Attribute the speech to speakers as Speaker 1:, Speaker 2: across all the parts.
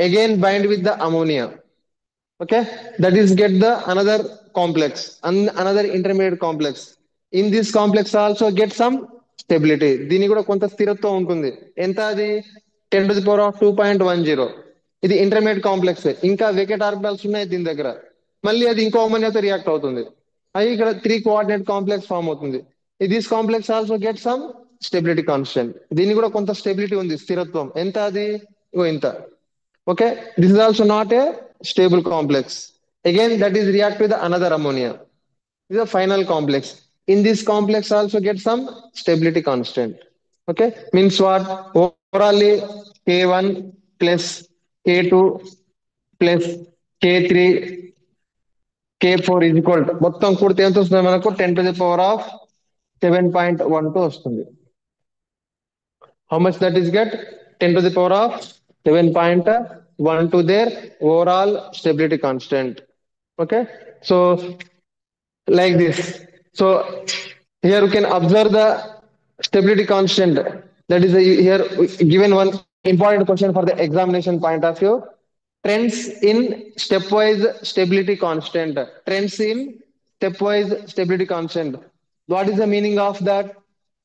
Speaker 1: again bind with the ammonia. Okay, that is get the another complex and another intermediate complex. In this complex also get some stability. దీని కూడా కొంత స్థిరత్వం ఉంటుంది. ఎంత అది 10⁻².10. ఇది ఇంటర్మీడియట్ కాంప్లెక్స్. ఇంకా వేకెట్ ఆర్బిటాల్స్ ఉన్నాయి దీని దగ్గర. మళ్ళీ అది ఇంకో అమోనియాతో రియాక్ట్ అవుతుంది. అది ఇక్కడ 3 కోఆర్డినేట్ కాంప్లెక్స్ ఫామ్ అవుతుంది. This complex also get some stability constant. దీని కూడా కొంత స్టెబిలిటీ ఉంది, స్థిరత్వం. ఎంత అది? ఇగో ఇంత. Okay, this is also not a stable complex. Again, that is react with another ammonia. This is a final complex. In this complex also get some stability constant. Okay, means what? Overall K1 plus K2 plus K3 K4 is equal to మొత్తం కూడితే ఎంత వస్తుంది మనకు? 10⁻7.12 వస్తుంది. How much that is get? 10⁻7.1 to their overall stability constant. Okay, so like this. So here you can observe the stability constant. That is here given one important question for the examination point of view. Trends in stepwise stability constant. Trends in stepwise stability constant. What is the meaning of that?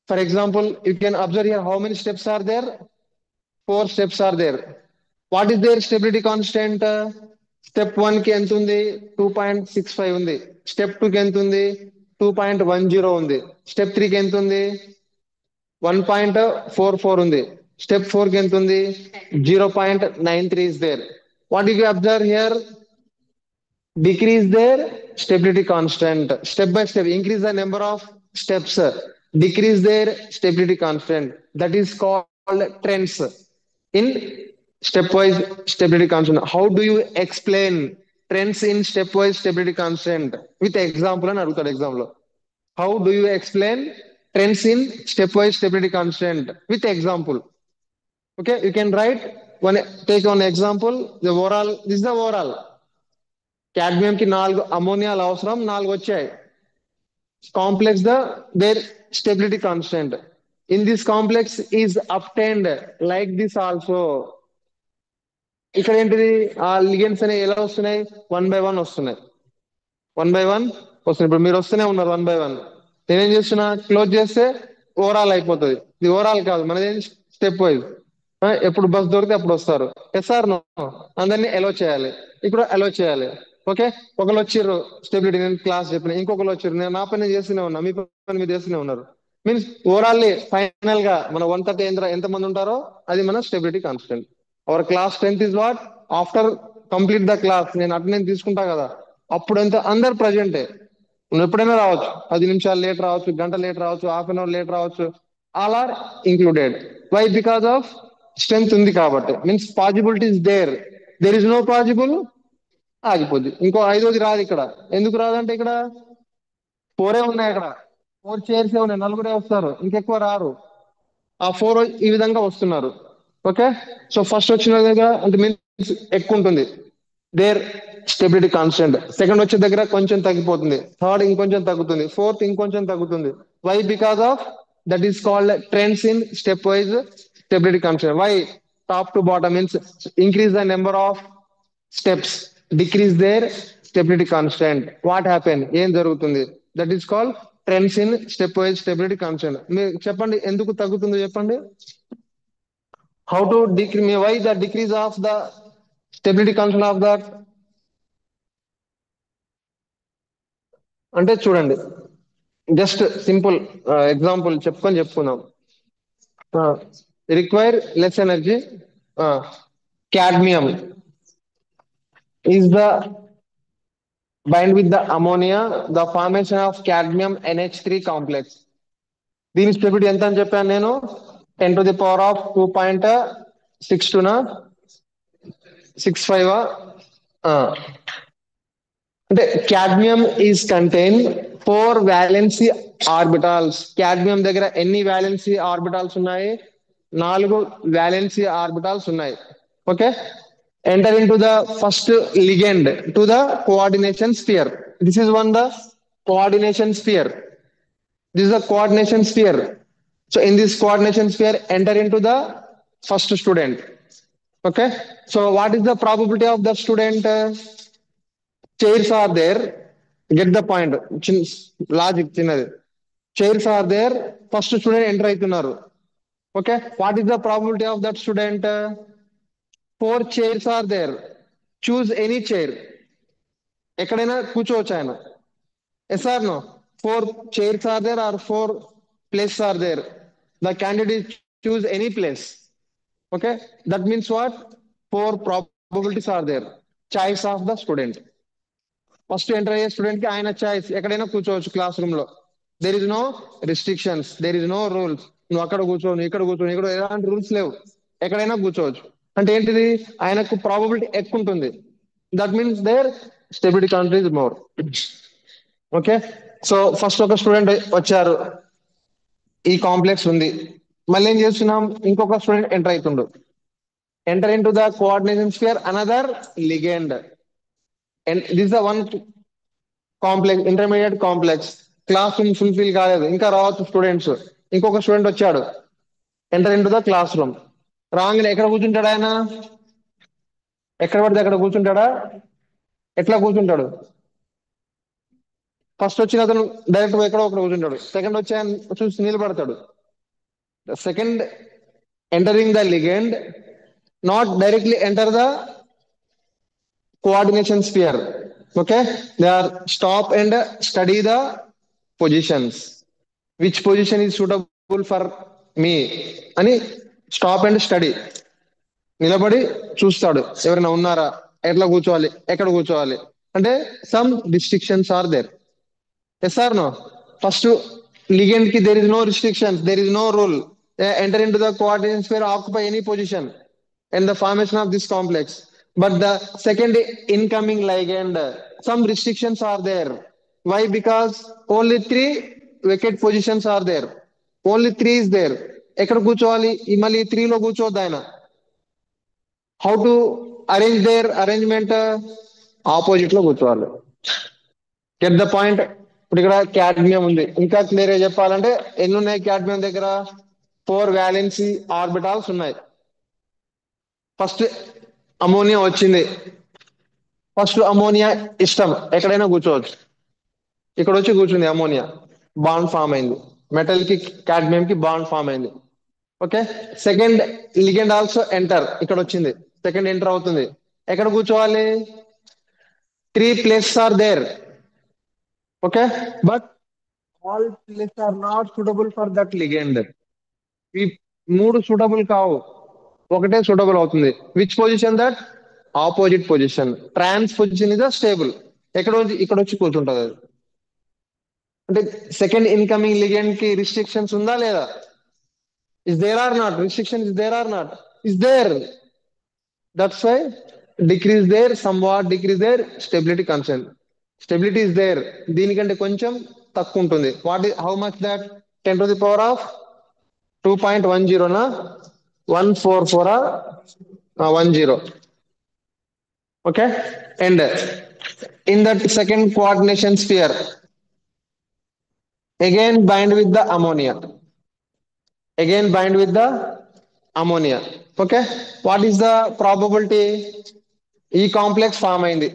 Speaker 1: For example, you can observe here how many steps are there? 4 steps are there. What is their stability constant? Step 1 కి ఎంత ఉంది? 2.65 ఉంది. Step 2 కి ఎంత ఉంది? 2.10 ఉంది. Step 3 కి ఎంత ఉంది? 1.44 ఉంది. Step 4 కి ఎంత ఉంది? 0.93 is there. What do you observe here? Decrease their stability constant. Step by step, increase the number of steps, decrease their stability constant. That is called trends in stepwise stability constant. How do you explain trends in stepwise stability constant? With example and another example. How do you explain trends in stepwise stability constant? With example. Okay, you can write one, take one example. The overall, this is the overall. Cadmium ki 4 అమోనియాలు అవసరం, 4 వచ్చాయి. Complex their stability constant. In this complex is obtained like this also. ఇక్కడ ఏంటిది? ఆ లిగెండ్స్ అనేవి ఎలా వస్తున్నాయి? 1/1 వస్తున్నాయి. 1/1 వస్తున్నాయి. ఇప్పుడు మీరు వస్తూనే ఉన్నారు 1/1. నేనేం చేస్తున్నా? క్లోజ్ చేస్తే ఓవరాల్ అయిపోతుంది. ఇది ఓవరాల్ కాదు, మనది స్టెప్ వైజ్. ఎప్పుడు బస్ దొరికితే అప్పుడు వస్తారు. ఎస్ఆర్ నో, అందరినీ అలో చేయాలి. ఇప్పుడు అలో చేయాలి. ఓకే, ఒకరు వచ్చిర్రు స్టెబిలిటీ, నేను క్లాస్ చెప్పిన. ఇంకొకరు వచ్చిర్రు, నేను నా పని చేస్తూనే ఉన్నా, మీ పని మీరు చేస్తూనే ఉన్నారు. మీన్స్ ఓవరాల్ ఫైనల్ గా మన 130 ఎంత మంది ఉంటారో అది మన stability constant. Our class strength is what? After complete the class నేను అటెండెన్స్ తీసుకుంటా కదా, అప్పుడు ఎంత అందరు ప్రజెంటే. నువ్వు ఎప్పుడైనా రావచ్చు, 10 నిమిషాలు లేట్ రావచ్చు, గంట లేట్ రావచ్చు, హాఫ్ అన్ అవర్ లేట్ రావచ్చు. All are included. Why? Because of strength ఉంది కాబట్టి. Means possibility is there. There is no possible, ఆగిపోద్ది. ఇంకో 5వది రాదు ఇక్కడ. ఎందుకు రాదంటే ఇక్కడ 4 ఉన్నాయి. అక్కడ 4 చైర్స్ ఉన్నాయి, 4 వస్తారు, ఇంకెక్కువ రారు. ఆ 4 ఈ విధంగా వస్తున్నారు. ఓకే, సో ఫస్ట్ వచ్చిన దగ్గర అంటే మీన్స్ ఎక్కువ ఉంటుంది దేర్ స్టెబిలిటీ కాన్స్టెంట్. సెకండ్ వచ్చే దగ్గర కొంచెం తగ్గిపోతుంది. థర్డ్ ఇంకొంచెం తగ్గుతుంది. ఫోర్త్ ఇంకొంచెం తగ్గుతుంది. Why? Because of that is called trends in step wise stability constant. Why? Top to bottom means increase the number of steps, decrease their stability constant. What happen? ఏం జరుగుతుంది? That is called trends in step wise stability constant. మీరు చెప్పండి ఎందుకు తగ్గుతుందో చెప్పండి. How to decrease? Why the decrease of the stability constant of that? అంటే చూడండి, just simple example చెప్పుకుందాం. Require less energy. Cadmium is the bind with the ammonia, the formation of cadmium NH3 complex. దీని stability ఎంత అని చెప్పాను నేను? 10⁻².62 65. అంటే cadmium is contain 4 valency orbitals. cadmium దగ్గర ఎన్ని valency orbitals ఉన్నాయి? 4 valency orbitals ఉన్నాయి. Okay, enter into the first ligand to the coordination sphere. This is one the coordination sphere. This is the coordination sphere. So in this coordination sphere, enter into the first student. Okay, so what is the probability of the student? Chairs are there. Get the point. Logic chinnadi. Chairs are there. First student enter అవుతున్నారు. Okay, what is the probability of that student? Four chairs are there. Choose any chair. ఎక్కడైనా కూర్చోవచ్చు ఆయన. Yes or no? Four chairs are there or four places are there. The candidate choose any place. Okay, that means what? Four probabilities are there. Choice of the student. First enter అయ్యే student కి ఆయన choice ఎక్కడైనా కూర్చోవచ్చు classroom లో. There is no restrictions, there is no rules. నువ్వు అక్కడ కూర్చో, నువ్వు ఇక్కడ కూర్చో, ఇక్కడ ఎలాంటి రూల్స్ లేవు. ఎక్కడైనా కూర్చోవచ్చు. అంటే ఏంటిది? ఆయనకు ప్రాబబిలిటీ ఎక్కువ ఉంటుంది. That means there stability count is more. Okay, so first ఒక స్టూడెంట్ వచ్చారు, ఈ కాంప్లెక్స్ ఉంది. మళ్ళీ ఏం చేస్తున్నాం? ఇంకొక స్టూడెంట్ ఎంటర్ అవుతుండు. Enter into the coordination sphere another ligand. And this the one complex, intermediate complex. Classroom fulfil కాలేదు, ఇంకా రావచ్చు స్టూడెంట్స్. ఇంకొక స్టూడెంట్ వచ్చాడు, enter into the classroom. రాగానే ఎక్కడ కూర్చుంటాడు ఆయన? ఎక్కడ పడితే అక్కడ కూర్చుంటాడా? ఎట్లా కూర్చుంటాడు? ఫస్ట్ వచ్చిన అతను డైరెక్ట్ ఎక్కడో ఒకటి కూర్చుంటాడు. సెకండ్ వచ్చి ఆయన చూసి నిలబడతాడు. Second entering the ligand, not directly enter the coordination sphere. Okay, they are stop and study the positions. Which position is suitable for me అని స్టాప్ అండ్ స్టడీ. నిలబడి చూస్తాడు ఎవరైనా ఉన్నారా, ఎట్లా కూర్చోవాలి, ఎక్కడ కూర్చోవాలి. అంటే some restrictions are there. Yes or no? First ligand ki there is no restrictions, there is no rule. They enter into the coordination sphere, occupy any position in the formation of this complex. But the second incoming ligand, some restrictions are there. Why? Because only three vacant positions are there. Only three is there. ఎక్కడ కూర్చోవాలి? ఈ మళ్ళీ త్రీలో కూర్చోవద్దు ఆయన. How to arrange their arrangement? Opposite లో కూర్చోవాలి. Get the point. ఇప్పుడు ఇక్కడ క్యాడ్మియం ఉంది. ఇంకా క్లియర్ గా చెప్పాలంటే ఎన్ని ఉన్నాయి క్యాడ్మియం దగ్గర? 4 వ్యాలెన్సీ ఆర్బిటాల్స్ ఉన్నాయి. ఫస్ట్ అమోనియా వచ్చింది. ఫస్ట్ అమోనియా ఇష్టం, ఎక్కడైనా కూర్చోవచ్చు. ఇక్కడ వచ్చి కూర్చుంది అమోనియా, బాండ్ ఫామ్ అయింది. మెటల్ కి క్యాడ్మియం కి బాండ్ ఫామ్ అయింది. Okay, second ligand also enter, ఇక్కడ వచ్చింది. సెకండ్ ఎంటర్ అవుతుంది. ఎక్కడ కూర్చోవాలి? 3 places are there. Okay, but all places are not suitable for that ligand. ఈ మూడు సూటబుల్ కావు, ఒకటే సూటబుల్ అవుతుంది. Which position that? Opposite position. Trans position is stable. ఎక్కడ ఇక్కడ వచ్చి కూర్చుంటది అది. అంటే సెకండ్ ఇన్కమింగ్ లిగెండ్ కి రిస్ట్రిక్షన్స్ ఉందా లేదా? Is there or not? Restriction is there or not? Is there. That's why decrease there, somewhat decrease their stability constant. Stability is there, దీనికంటే కొంచెం తక్కువ ఉంటుంది. What is how much that? 10⁻⁴ 2.10 నా 144 10. Okay, and in that second coordination sphere again bind with the ammonia, again bind with the ammonia. Okay, what is the probability? ఈ complex form అయింది.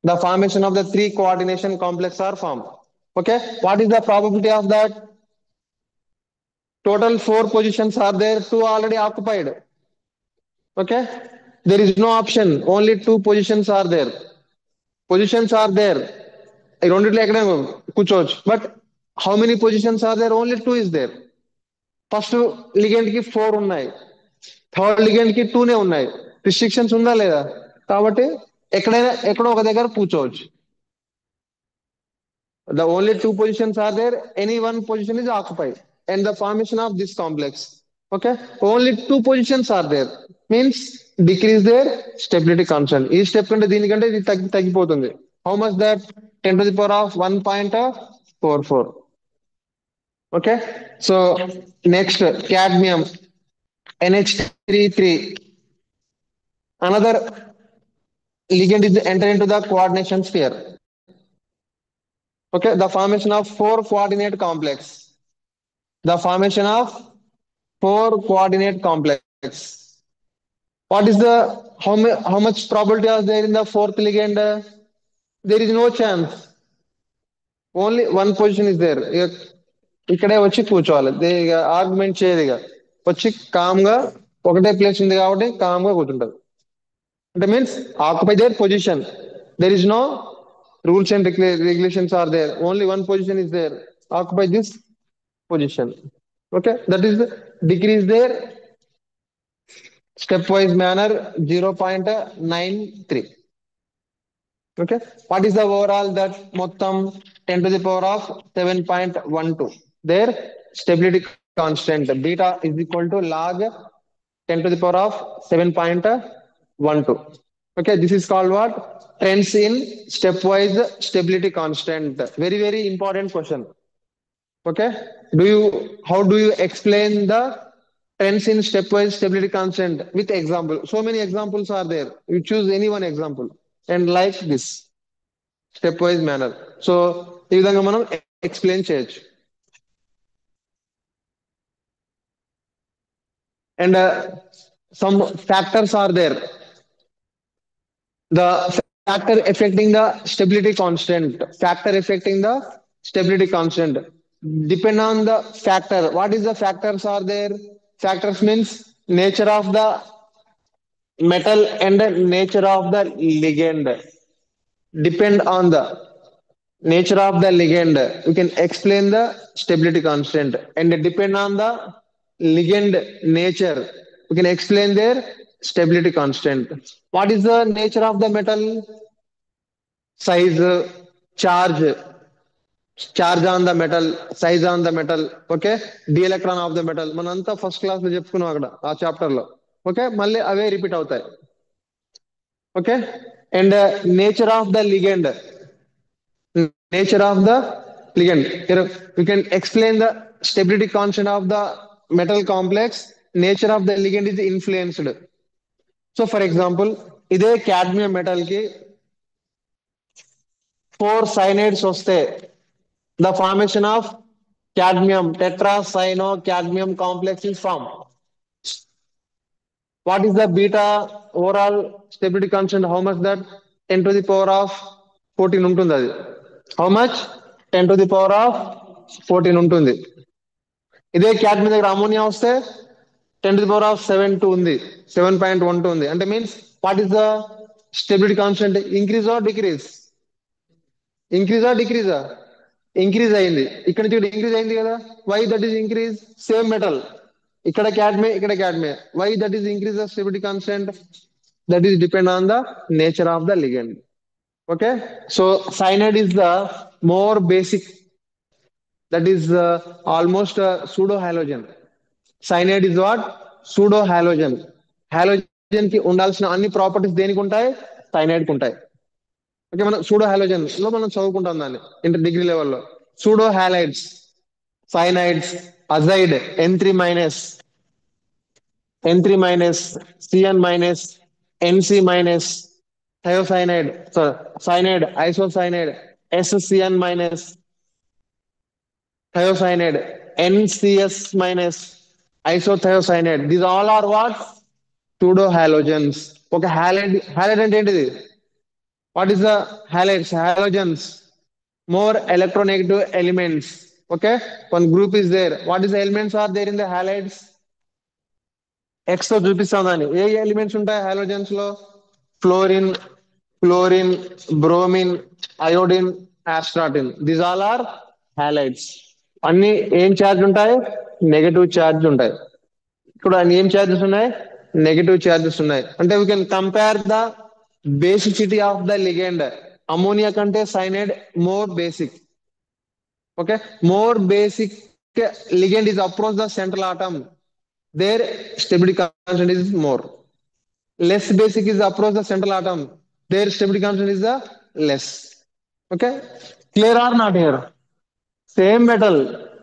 Speaker 1: The formation of the 3 coordination complex are formed. Okay, what is the probability of that? Total 4 positions are there, 2 already occupied. Okay, there is no option, only 2 positions are there. Positions are there, I రెండిట్లో ఎక్కడైనా కూర్చోవచ్చు. But how many positions are there? Only 2 is there. First ligand కి 4 ఉన్నాయి, third లిగెండ్ కి 2నే ఉన్నాయి. Restrictions ఉందా లేదా? కాబట్టి ఎక్కడైనా ఎక్కడో ఒక దగ్గర కూర్చోవచ్చు. The only 2 positions are there, any one position is occupied and the formation of this complex. Okay, only 2 positions are there, means decrease their stability constant. ఈ స్టెప్ కంటే దీనికంటే ఇది తగ్గిపోతుంది. How much that? 10⁻⁴.44. Okay, so next cadmium NH33, another ligand is enter into the coordination sphere. Okay, the formation of 4 coordinate complex, the formation of four coordinate complex. What is the how much probability are there in the fourth ligand? There is no chance. Only one position is there. ఇక ఇక్కడే వచ్చి కూర్చోవాలి. ఇక argument చేయదు. ఇక వచ్చి com గా ఒకటే ప్లేస్ ఉంది కాబట్టి కామ్ గా కూర్చుంటది. అంటే means occupy their position. There is no rules and regulations are there. Only one position is there. Occupy this position. Okay, that is decrease their stepwise manner 0.93. Okay, what is the overall that మొత్తం 10 to the power of 7.12. Their stability constant beta is equal to log 10 to the power of 7.12. Okay, this is called what? Trends in stepwise stability constant. Very, very important question. Okay, how do you explain the trends in stepwise stability constant with example? So many examples are there. You choose any one example and like this stepwise manner. So ఈ విధంగా మనం explain చేయొచ్చు. And some factors are there. The factor affecting the stability constant. Factor affecting the stability constant. Depend on the factor. What is the factors are there? Factors means nature of the metal and the nature of the ligand. Depend on the nature of the ligand. You can explain the stability constant. And depend on the ligand nature, you can explain their stability constant. What is the nature of the metal? Size, charge, charge on the metal, size on the metal. Okay, d electron of the metal. మనంతా first class లో చెప్పుకున్నాం అక్కడ ఆ chapter లో. Okay, మళ్ళీ అవే repeat అవుతాయి. Okay, and nature of the ligand. Nature of the ligand. Here we can explain the stability constant of the metal complex. Nature of the ligand is influenced. So, for example, ఇదే cadmium metal ki four cyanides వస్తే the formation of cadmium tetracyano cadmium complex is formed. What is the beta overall stability constant? How much that? 10 to the power of 14 ఉంటుంది అది. How much? 10 to the power of 14 ఉంటుంది. ఇదే cadmium దగ్గర ammonia వస్తే 10 to the power of 7 ఉంది, 7.12 ఉంది. అంటే means what is the stability constant? Increase or decrease? ఇంక్రీజా డిక్రీజా? ఇంక్రీజ్ అయింది. ఇక్కడ నుంచి ఇంక్రీజ్ అయింది కదా. Why that is increase? Same metal. ఇక్కడ క్యాడ్మే, ఇక్కడ క్యాడ్మే. Why that is increase the stability constant? That is depend on the nature of the ligand. Okay, so cyanide is the more basic, that is almost a pseudo halogen. Cyanide is what? Pseudo halogen. Halogen కి ఉండాల్సిన అన్ని properties దేనికి ఉంటాయి? Cyanide కి ఉంటాయి. Okay, మనం pseudo halogen లో మనం చదువుకుంటాం దాన్ని ఇంటర్ డిగ్రీ లెవెల్లో. Pseudo halides, cyanides, azide N3 minus, N3 minus, Cn minus, Nc minus, thiocyanide, sorry, cyanide, isocyanide, SCN minus, thiocyanide, NCS minus, isothiocyanide. These all are what? Pseudo halogens. Okay, halide అంటే ఏంటిది? What is the halides? Halogens, more electronegative elements. Okay, one group is there. What is the elements are there in the halides? X తో చూపిస్తాం దాన్ని. ఏ elements ఉంటాయి హాలోజన్స్ లో? Fluorine, chlorine, bromine, iodine, astatine. These all are halides. అన్ని ఏం charge ఉంటాయి? నెగటివ్ ఛార్జ్ ఉంటాయి. ఇక్కడ అన్ని ఏం ఛార్జెస్ ఉన్నాయి? నెగటివ్ ఛార్జెస్ ఉన్నాయి. అంటే we can compare the basicity of the ligand. Ammonia కంటే cyanide more basic. Okay, more basic ligand is approach the central atom, their stability constant is more. Less basic is approach the central atom, their stability constant is the less. Okay, clear or not here? Same metal,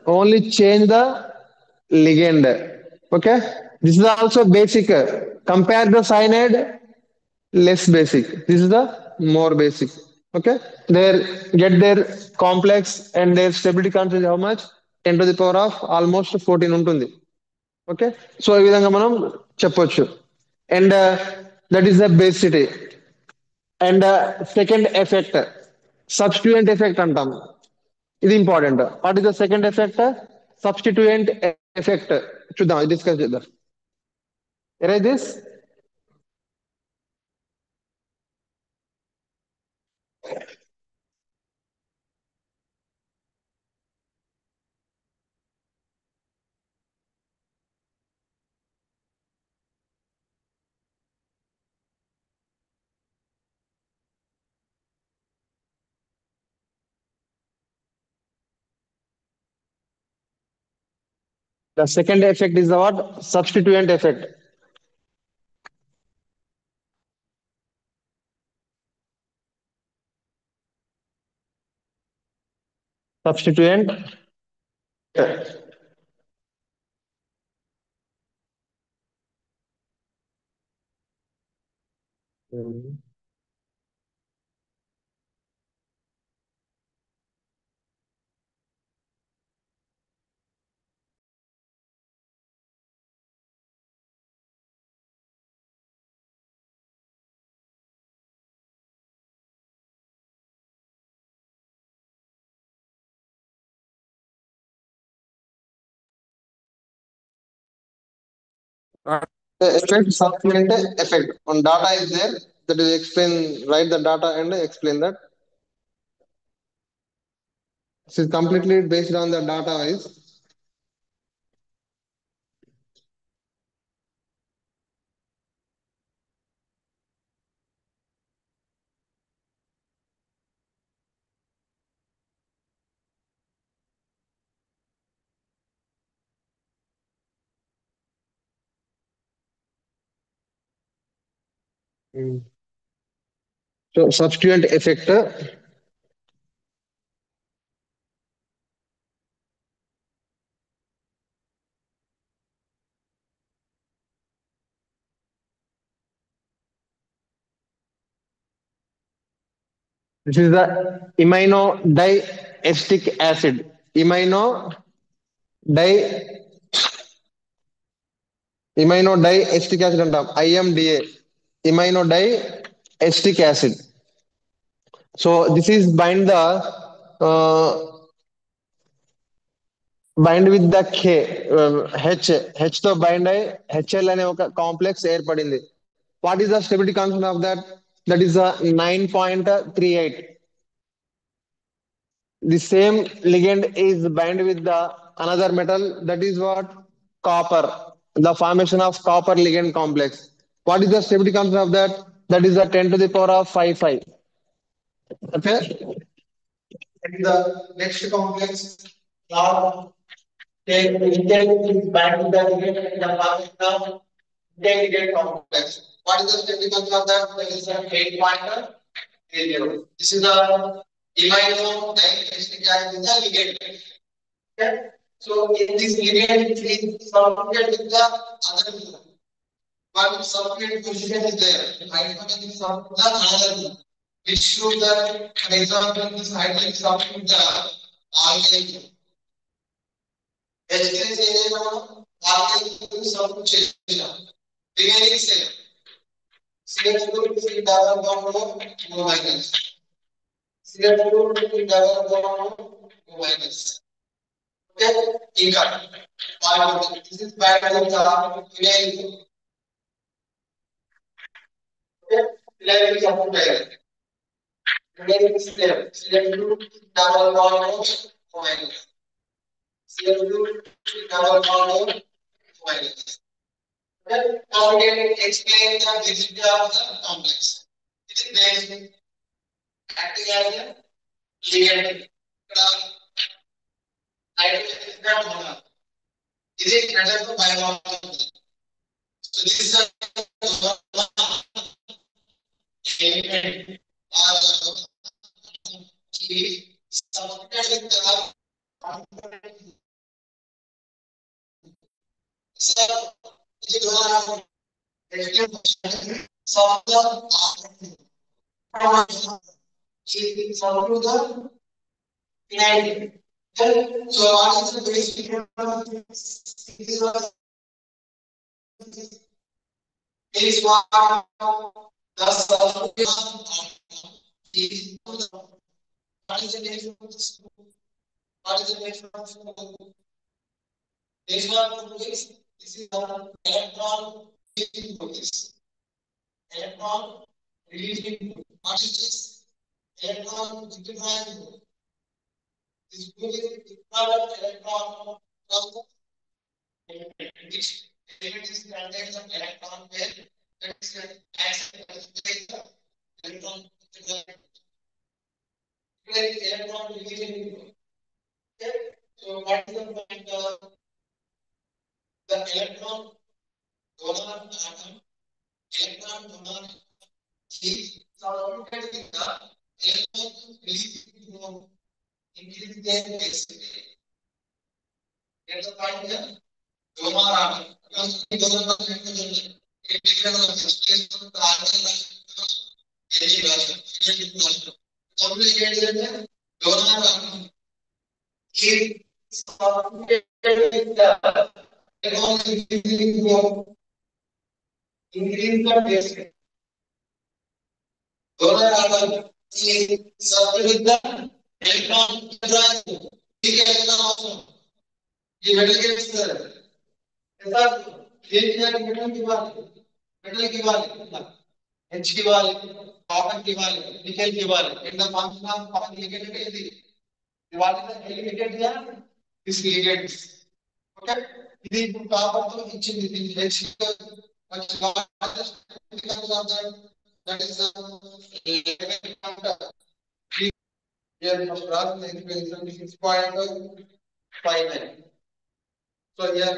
Speaker 1: only change the ligand. Okay, this is also basic. Compare the cyanide, less basic. This is the more basic. Okay, their get their complex and their stability constant is how much? 10 to the power of almost 14 ఉంటుంది. Okay. So ఈ విధంగా మనం చెప్పొచ్చు. And that is the basicity. And second effect substituent effect అంటాం. ఇది important. What is the second effect? Substituent effect. చూద్దాం, discuss చేద్దాం. Arise this. The second effect is the what? Substituent effect. Substituent. The effect, substituent effect. On data is there. That is explain, write the data and explain that. This is completely based on the data is. So substituent effect. This is the imino diestic acid. Imino di imino diestic acid అంటాం. IMDA. Imino diestic acid. So this is bind with the K, H తో bind అయి HL అనే ఒక complex ఏర్పడింది. What is the stability constant of that? That is 9.38. The same ligand is bind with the another metal, that is what? Copper. The formation of copper ligand complex. What is the stability constant of that? That is the 10 to the power of 5. Okay. And the next complex now take ligand is bind with the ligand in the formation of ligand complex. What is the stability constant of that? That is the 8.30. This is the imino digestic acid in the ligand. Okay. So in this ligand is substituted with the other one substitute position is there. Hydrogen is substituted the another, which shows that, for example, this hydrogen substitute the alkyl. H3 చేయలేమో alkyl substitute చేసాం. Remaining same. CH2 is double bond O minus. CH2 is double bond O minus. Okay, ఇంకా this is bad with the phenyl. Okay, phenyl is substituted. Phenyl is there. CH2 double bond O minus. CH2 double bond O minus. Okay, now we can explain the density of the complex. It is based acting as a ligand. Nitrogen is not monomer. Is it better to biological? So this is the element key substituted with the so it is one of the so the phenyl. So what is the basic is what the substitution is. What is the name of the school? What is the name of the school? Next one is this is the electron releasing process. Electron releasing. What is this? Electron withdrawing. This group is electron from which element is contains of electron pair that is acts as the electron withdrawing. Electron releasing. Okay. So what is the point? The electron donor atom, electron donor is surrounded with the electron releasing group, increasing their density. Get the point here? Donor atom. Because donor atom it becomes a space of the atom any version. Complicated donor atom is surrounded with the electron releasing group, increase the density. Donor atom is surrounded with the electron withdrawing. ठीक है इतना awesome. ये metal के mixture है ऐसा ये क्या metal की बात है H की बात carbon की बात निकल की बात in the function of carbon ligand है the what is the element here is ligands okay ఇది ఇప్పుడు carbon తో ఇచ్చింది దీనికి H much largest because of that is the here must cross the equation 6.59. So here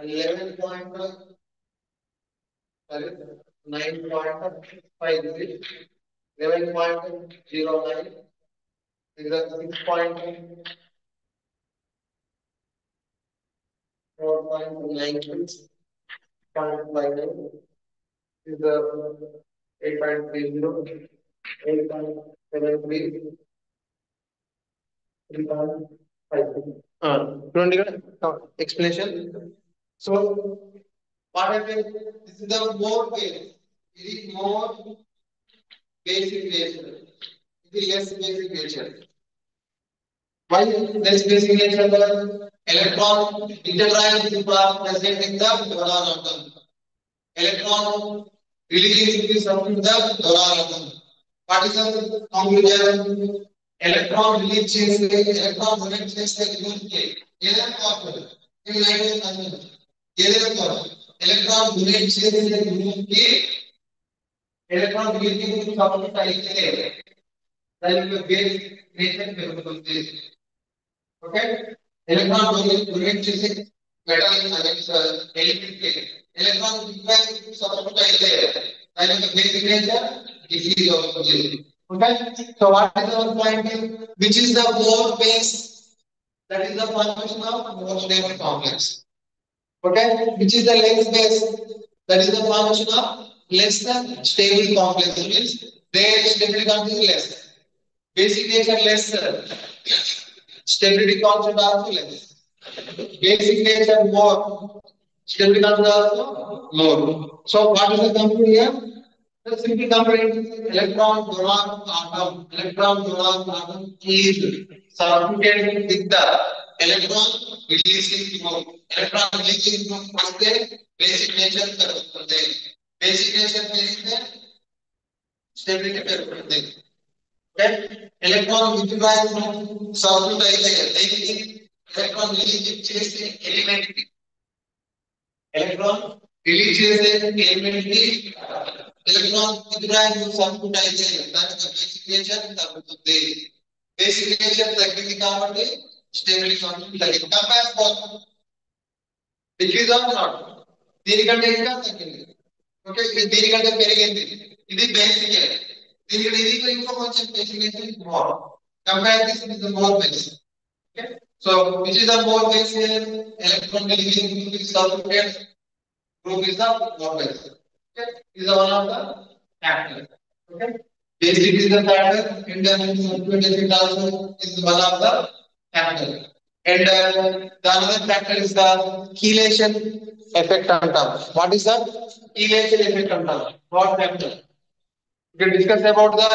Speaker 1: 11.9.53, 11.09 is the 6.4.96, 0.59 is the 8.30, 8.73. Explanation. So, what happened? This is the more base. It is more basic nature. It is less basic nature. Why less basic nature? Electron interaction is present in the donor atom. Electron release is something the donor atom. What is the conclusion? Electron release చేసే electron donate చేసే group కి ఏదైనా కావాలి ఇది nitrogen కాదు ఏదైనా కావాలి electron donate చేసే గ్రూప్ కి electron releasing కి సపోర్ట్ అయితే దాని యొక్క బేస్ నేచర్ పెరుగుతుంది ఓకే electron donate చేసే మెటల్ ఎలిమెంట్ కి electron withdrawal కి సపోర్ట్ అయితే దాని యొక్క బేసిక్ నేచర్ డిక్రీజ్ అవుతుంది. Okay, so what is our point? Which is the more base? That is the function of more stable complex. Okay, which is the less base? That is the function of less than stable complex. Means their stability constant is less. Basic nature less. Stability constant also less. Basic nature more. Stability constant also more. So what is the conclusion here? The simple comparison electron donor atom is surrounded with the electron releasing group. Electron releasing group అంటే basic nature పెరుగుతుంది. Basic nature పెరిగితే stability పెరుగుతుంది. Okay? Electron withdrawal circuit అయితే దేనికి electron release చేసే element కి electron release చేసే element కి electron withdrawal సర్క్యూట్ అయితే దానికి basic nature తగ్గుతుంది. Basic nature తగ్గింది కాబట్టి stability constant తగ్గింది. కంపేర్ డిక్రీజ్ ఆర్ నాట్ దీనికంటే ఇంకా తగ్గింది. ఓకే ఇది దీనికంటే పెరిగింది. ఇది బేసిక్ దీనికంటే ఇది ఇంకా కొంచెం basic nature more. Compare this with the more base. Okay, so which is the more base here? Electron releasing group is substituted. Group is the more base. Okay, is the one of the factor. Okay, basic is the factor. Intermittent circuit also is one of the factor. And the another factor is the chelation effect అంటాం. What is the chelation effect అంటాం? What factor? We can discuss about the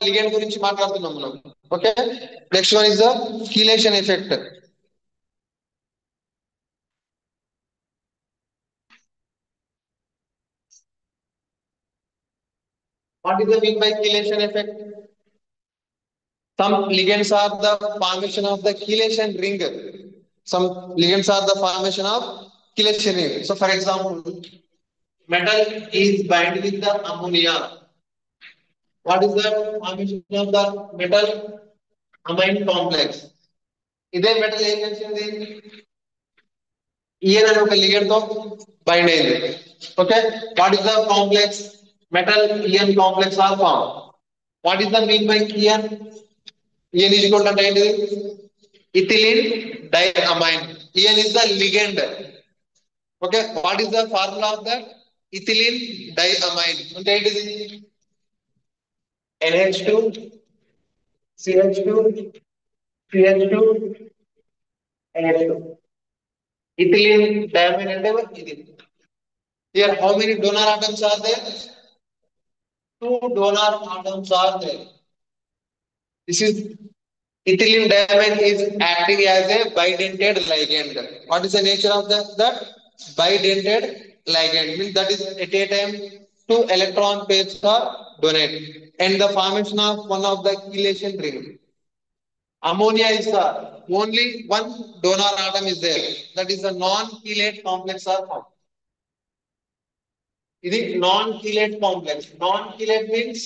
Speaker 1: ligand గురించి మాట్లాడుతున్నాం మనం. Okay. Next one is the chelation effect. What is the mean by chelation effect? Some ligands are the formation of the chelation ring. Some ligands are the formation of chelation ring. So, for example, metal is bind with the ammonia. What is the formation of the metal amine complex? ఇదే metal ఏం చేసింది ఈయన అనే ఒక ligand తో bind అయింది okay what is the complex metal ion complex are form what is the mean by ion ion is equal అంటే ఏంటిది ethylene diamine ion is the ligand okay what is the formula of that ethylene diamine అంటే ఏంటిది NH2 CH2 CH2 NH2 ethylene diamine అంటే ఇది here how many donor atoms are there two donor atoms are there this is ethylene diamine is acting as a bidentate ligand what is the nature of that bidentate ligand means that is at a time two electron pairs are donated and the formation of one of the chelation ring ammonia is the only one donor atom is there that is the non-chelate complex are formed ఇది non chelate complex non chelate means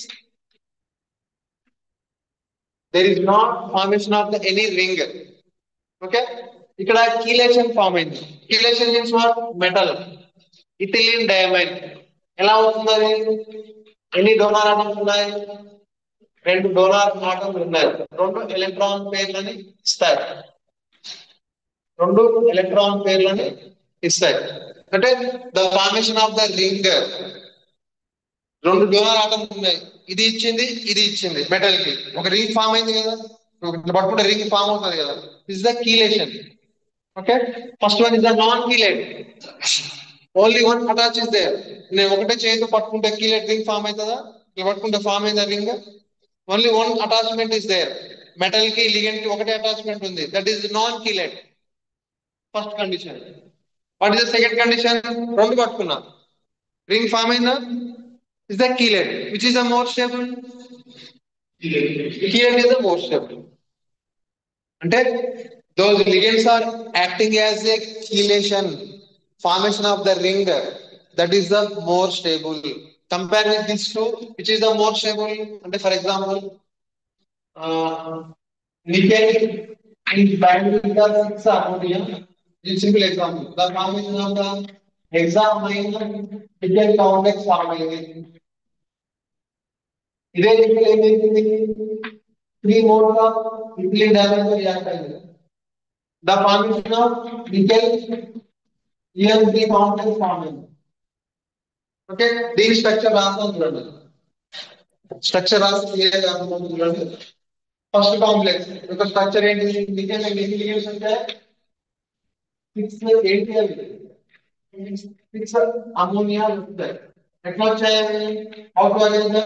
Speaker 1: there is not formation of the any ring okay ఇక్కడ chelation form అయింది chelation means what metal ethylene diamine ఎలా అవుతుంది అది ఎన్ని donor atoms ఉన్నాయి రెండు donor atoms ఉన్నాయి రెండు ఎలక్ట్రాన్ పేర్లని ఇస్తాయి రెండు ఎలక్ట్రాన్ పేర్లని ఇస్తాయి అంటే the formation of the ring రెండు డోనర్ ఆటమ్స్ ఉన్నాయి ఇది ఇచ్చింది మెటల్ కి ఒక రింగ్ ఫామ్ అయింది కదా పట్టుకుంటే రింగ్ ఫామ్ అవుతుంది కదా is the chelation okay first one is the non chelate only one attach is there నేను ఒకటే చేతితో పట్టుకుంటే కీలేట్ రింగ్ ఫామ్ అవుతుందా ఇలా పట్టుకుంటే ఫామ్ అయిందా ring only one attachment is there metal కి లిగెండ్ కి ఒకటే అటాచ్మెంట్ ఉంది that is non chelate first condition what is the second condition రెండు పట్టుకున్నా రింగ్ ఫామ్ అయిందా is the chelate which is the more stable chelate is the more stable అంటే those ligands are acting as a chelation formation of the ring that is the more stable compare with these two which is the more stable అంటే for example nickel is bound with the 6 ammonium this simple example the formation of the hexammine nickel complex formation ఇదే liquid ఏమైంది three modes of liquid diamond react అయింది the formation of nickel EN3 complex form అయింది okay దీని structure రాస్తాం చూడండి structure రాసి clear రాస్తాం చూడండి ఫస్ట్ కాంప్లెక్స్ యొక్క స్ట్రక్చర్ ఏంటి నికెల్ ఎన్ని లిగెండ్స్ ఉంటాయి 6 8 6 అమ్మోనియా ఉంటాయి ఎట్లా వచ్చాయి out arrange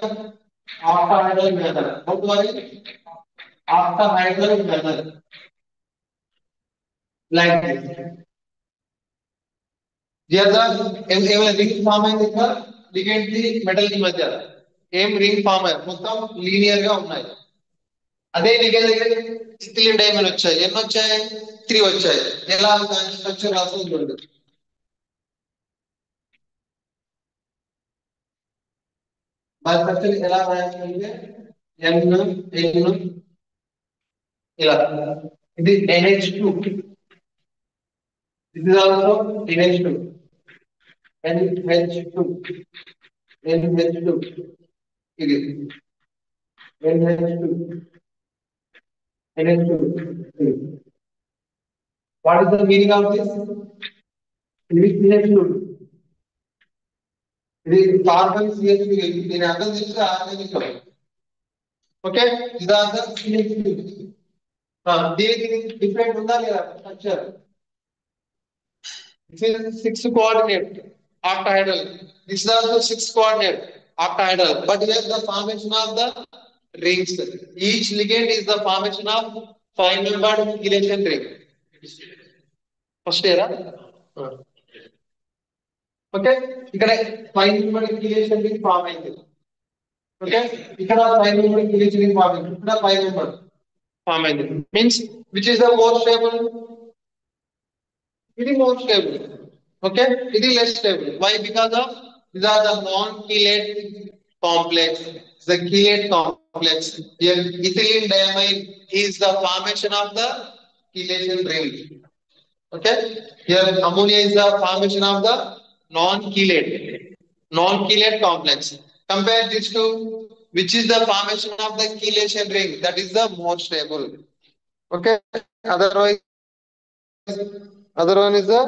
Speaker 1: after hydrogen method. How to arrange? After hydrogen method. Like this. Here the ఏమైనా రింగ్ ఫామ్ అయింది ఇక్కడ లిగెండ్ కి మెటల్ కి మధ్య ఏం రింగ్ ఫామ్ అయ్యారు మొత్తం లీనియర్ గా ఉన్నాయి అదే లిగెండ్ దగ్గర ఇథిలిన్ డైమండ్ వచ్చాయి ఎన్ని వచ్చాయి 3 వచ్చాయి ఎలా స్ట్రక్చర్ రాస్తుంది చూడండి ఆ స్ట్రక్చర్ ఎలా రాయాలంటే N ఇలా ఇది NH2 this is also NH2 NH2 NH2 ఇది NH2 NH2 what is the meaning of this ఇది NH2 ఇది కార్బన్ CH2 దీని అర్థం తెలిస్తే ఆర్గానిక్ ఓకే ఇదంతా CH2 దీనికి డిఫరెంట్ ఉందా లేదా structure? This is six coordinate octahedral. This is also six coordinate octahedral. But here the formation of the rings. Each ligand is the formation of five-membered chelation ring. First year, okay. ఇక్కడ five-membered chelation ring form అయింది. Okay. ఇక్కడ five-membered chelation ring form అయింది. ఇక్కడ five-membered form అయింది. Means which is the more stable? It is more stable. Okay, it is less stable. Why? Because of these are the non-chelate complex. The chelate complex. Here, ethylene diamine is the formation of the chelation ring. Okay, here ammonia is the formation of the non-chelate complex. Compare these two. Which is the formation of the chelation ring? That is the more stable. Okay, otherwise, other one is the